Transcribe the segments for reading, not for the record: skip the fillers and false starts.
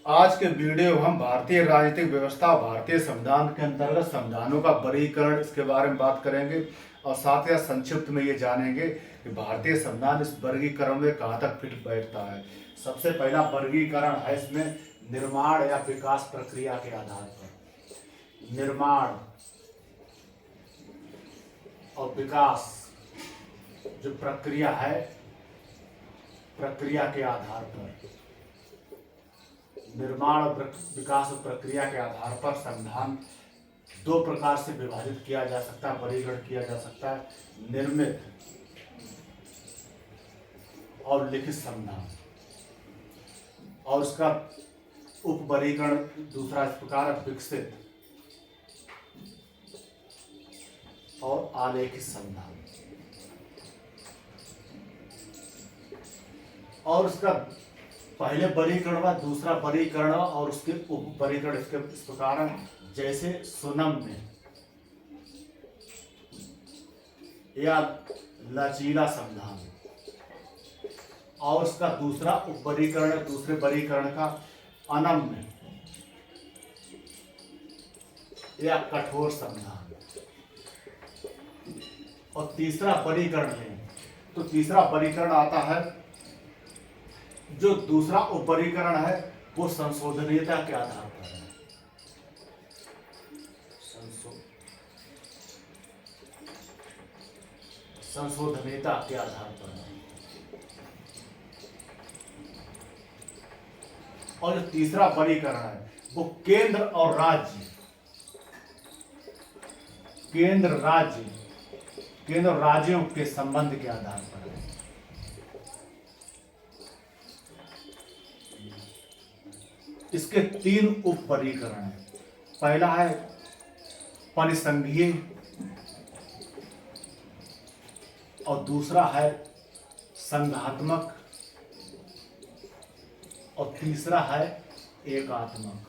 आज के वीडियो हम भारतीय राजनीतिक व्यवस्था और भारतीय संविधान के अंतर्गत संविधानों का वर्गीकरण इसके बारे में बात करेंगे और साथ ही संक्षिप्त में ये जानेंगे कि भारतीय संविधान इस वर्गीकरण में कहाँ तक फिट बैठता है। सबसे पहला वर्गीकरण है इसमें निर्माण या विकास प्रक्रिया के आधार पर। निर्माण और विकास जो प्रक्रिया है, प्रक्रिया के आधार पर, निर्माण और विकास और प्रक्रिया के आधार पर संविधान दो प्रकार से विभाजित किया जा सकता है, वर्गीकरण किया जा सकता है। निर्मित और लिखित संविधान, और उसका उप वर्गीकरण दूसरा इस प्रकार है, विकसित और आलेखित संविधान। और उसका पहले वर्गीकरण व दूसरा वर्गीकरण और उसके उप वर्गीकरण इसके इस प्रकार है, जैसे सुनम्य या लचीला संविधान, और उसका दूसरा उप वर्गीकरण दूसरे वर्गीकरण का अनम्य या कठोर संविधान। और तीसरा वर्गीकरण है, तो तीसरा वर्गीकरण आता है, जो दूसरा उप वर्गीकरण है वो संशोधनीयता के आधार पर है। संशोधनीयता के आधार पर है। और जो तीसरा वर्गीकरण है वो केंद्र और राज्य, केंद्र और राज्यों के संबंध के आधार पर है। इसके तीन उप वर्गीकरण हैं। पहला है परिसंघीय, और दूसरा है संघात्मक, और तीसरा है एकात्मक।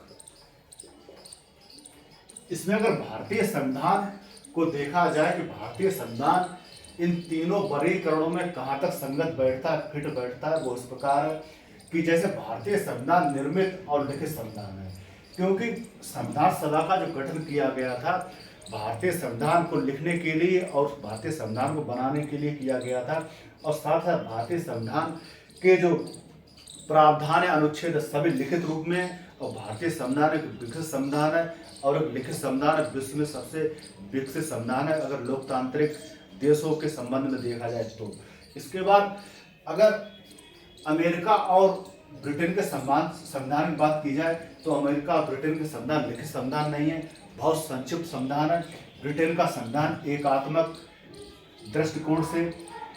इसमें अगर भारतीय संविधान को देखा जाए कि भारतीय संविधान इन तीनों वर्गीकरणों में कहाँ तक संगत बैठता है, फिट बैठता है, वो इस प्रकार है कि जैसे भारतीय संविधान निर्मित और लिखित संविधान है, क्योंकि संविधान सभा का जो गठन किया गया था भारतीय संविधान को लिखने के लिए और भारतीय संविधान को बनाने के लिए किया गया था। और साथ साथ भारतीय संविधान के जो प्रावधान है, अनुच्छेद सभी लिखित रूप में, और भारतीय संविधान एक विकसित संविधान है और एक लिखित संविधान विश्व में सबसे विकसित संविधान है अगर लोकतांत्रिक देशों के संबंध में देखा जाए तो। इसके बाद अगर अमेरिका और ब्रिटेन के संविधान की बात की जाए तो अमेरिका और ब्रिटेन के संविधान लिखित संविधान नहीं है, बहुत संक्षिप्त संविधान है। ब्रिटेन का संविधान एकात्मक दृष्टिकोण से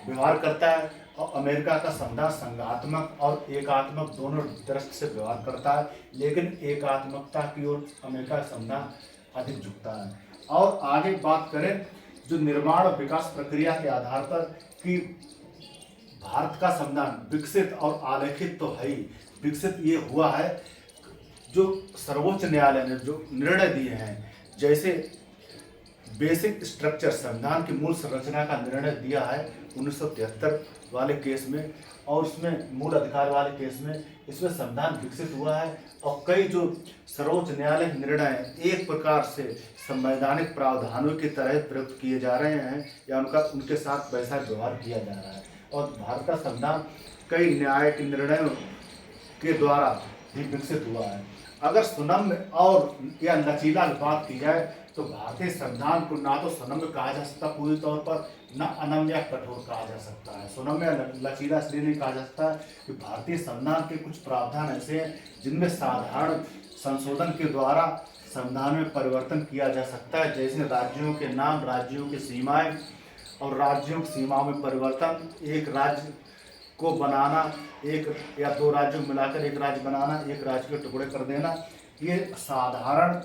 व्यवहार करता है और अमेरिका का संविधान संघात्मक और एकात्मक दोनों दृष्टि से व्यवहार करता है, लेकिन एकात्मकता की ओर अमेरिका का संविधान अधिक झुकता है। और आगे बात करें जो निर्माण और विकास प्रक्रिया के आधार पर कि भारत का संविधान विकसित और आलेखित तो है ही। विकसित ये हुआ है जो सर्वोच्च न्यायालय ने जो निर्णय दिए हैं, जैसे बेसिक स्ट्रक्चर संविधान की मूल संरचना का निर्णय दिया है 1973 वाले केस में, और उसमें मूल अधिकार वाले केस में इसमें संविधान विकसित हुआ है। और कई जो सर्वोच्च न्यायालय निर्णय एक प्रकार से संवैधानिक प्रावधानों की तरह प्रयुक्त किए जा रहे हैं या उनके साथ वैसा व्यवहार किया जा रहा है। और भारत का संविधान कई न्याय के निर्णयों के द्वारा भी विकसित हुआ है। अगर सुनम्य और या लचीला की बात की जाए तो भारतीय संविधान को ना तो सुनम्य कहा जा सकता पूरी तौर पर, न अनम्य या कठोर कहा जा सकता है। सुनम्य या लचीला इसलिए नहीं कहा जा सकता कि भारतीय संविधान के कुछ प्रावधान ऐसे हैं जिनमें साधारण संशोधन के द्वारा संविधान में परिवर्तन किया जा सकता है, जैसे राज्यों के नाम, राज्यों की सीमाएं और राज्यों की सीमाओं में परिवर्तन, एक राज्य को बनाना, एक या दो राज्यों को मिलाकर एक राज्य बनाना, एक राज्य के टुकड़े कर देना, ये साधारण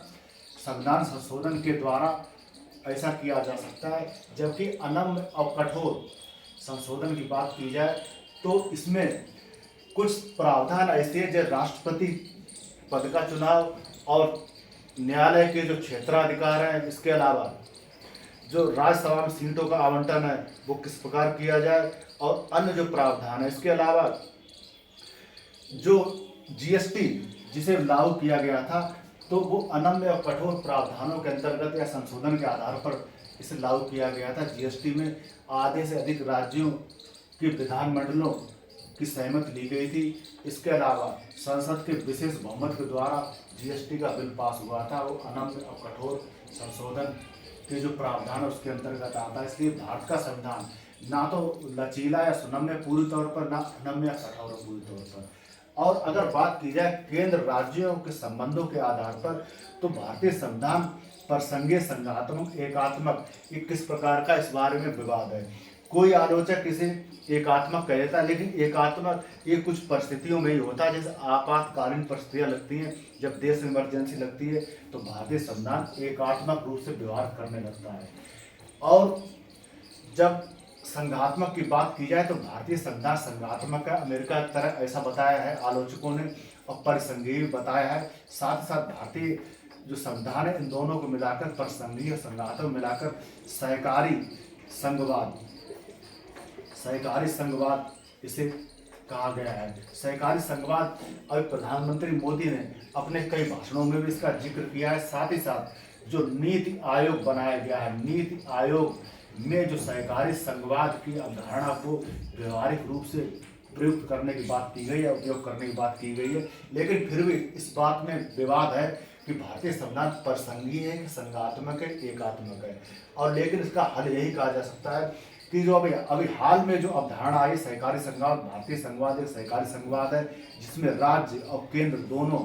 संविधान संशोधन के द्वारा ऐसा किया जा सकता है। जबकि अनम्य और कठोर संशोधन की बात की जाए तो इसमें कुछ प्रावधान ऐसे हैं जैसे राष्ट्रपति पद का चुनाव और न्यायालय के जो क्षेत्राधिकार हैं, इसके अलावा जो राज्यसभा में सीटों का आवंटन है वो किस प्रकार किया जाए और अन्य जो प्रावधान है। इसके अलावा जो जीएसटी जिसे लागू किया गया था, तो वो अनम्य और कठोर प्रावधानों के अंतर्गत या संशोधन के आधार पर इसे लागू किया गया था। जीएसटी में आधे से अधिक राज्यों की विधानमंडलों की सहमति ली गई थी। इसके अलावा संसद के विशेष बहुमत के द्वारा जीएसटी का बिल पास हुआ था। वो अनम्य और कठोर संशोधन के जो प्रावधान है उसके अंतर्गत आता है। इसलिए भारत का संविधान ना तो लचीला या सुनम्य पूरी तौर पर, ना अनम्य या कठोर पूरी तौर पर। और अगर बात की जाए केंद्र राज्यों के संबंधों के आधार पर, तो भारतीय संविधान पर संघीय, संघात्मक, एकात्मक ये किस प्रकार का, इस बारे में विवाद है। कोई आलोचक इसे एकात्मक कह देता है, लेकिन एकात्मक ये कुछ परिस्थितियों में ही होता है, जैसे आपातकालीन परिस्थितियां लगती हैं, जब देश में इमरजेंसी लगती है, तो भारतीय संविधान एकात्मक रूप से व्यवहार करने लगता है। और जब संघात्मक की बात की जाए तो भारतीय संविधान संघात्मक है, अमेरिका की तरह ऐसा बताया है आलोचकों ने, और परिसंघीय भी बताया है। साथ ही साथ भारतीय जो संविधान है, इन दोनों को मिलाकर, परिसंघीय और संघात्मक मिलाकर सहकारी संघवाद इसे कहा गया है। सहकारी संघवाद अभी प्रधानमंत्री मोदी ने अपने कई भाषणों में भी इसका जिक्र किया है। साथ ही साथ जो नीति आयोग बनाया गया है, नीति आयोग में जो सहकारी संघवाद की अवधारणा को व्यवहारिक रूप से प्रयुक्त करने की बात की गई है, उपयोग करने की बात की गई है। लेकिन फिर भी इस बात में विवाद है कि भारतीय संविधान परिसंघीय है कि संघात्मक है, एकात्मक है। और लेकिन इसका हल यही कहा जा सकता है कि जो अभी हाल में जो अवधारणा आई सहकारी संघवाद, भारतीय संघवाद एक सहकारी संघवाद है, जिसमें राज्य और केंद्र दोनों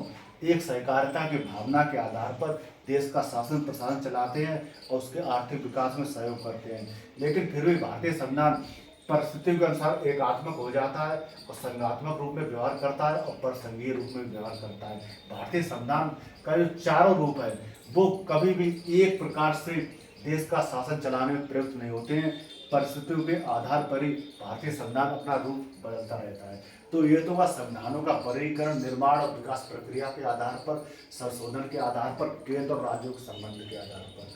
एक सहकारिता की भावना के आधार पर देश का शासन प्रशासन चलाते हैं और उसके आर्थिक विकास में सहयोग करते हैं। लेकिन फिर भी भारतीय संविधान परिस्थितियों के अनुसार एकात्मक हो जाता है और संघात्मक रूप में व्यवहार करता है और परिसंघीय रूप में व्यवहार करता है। भारतीय संविधान का जो चारों रूप है वो कभी भी एक प्रकार से देश का शासन चलाने में प्रयुक्त नहीं होते हैं। परिस्थितियों के आधार पर ही भारतीय संविधान अपना रूप बदलता रहता है। तो ये तो वह संविधानों का वर्गीकरण, निर्माण और विकास प्रक्रिया के आधार पर, संशोधन के आधार पर, केंद्र और राज्यों के संबंध के आधार पर।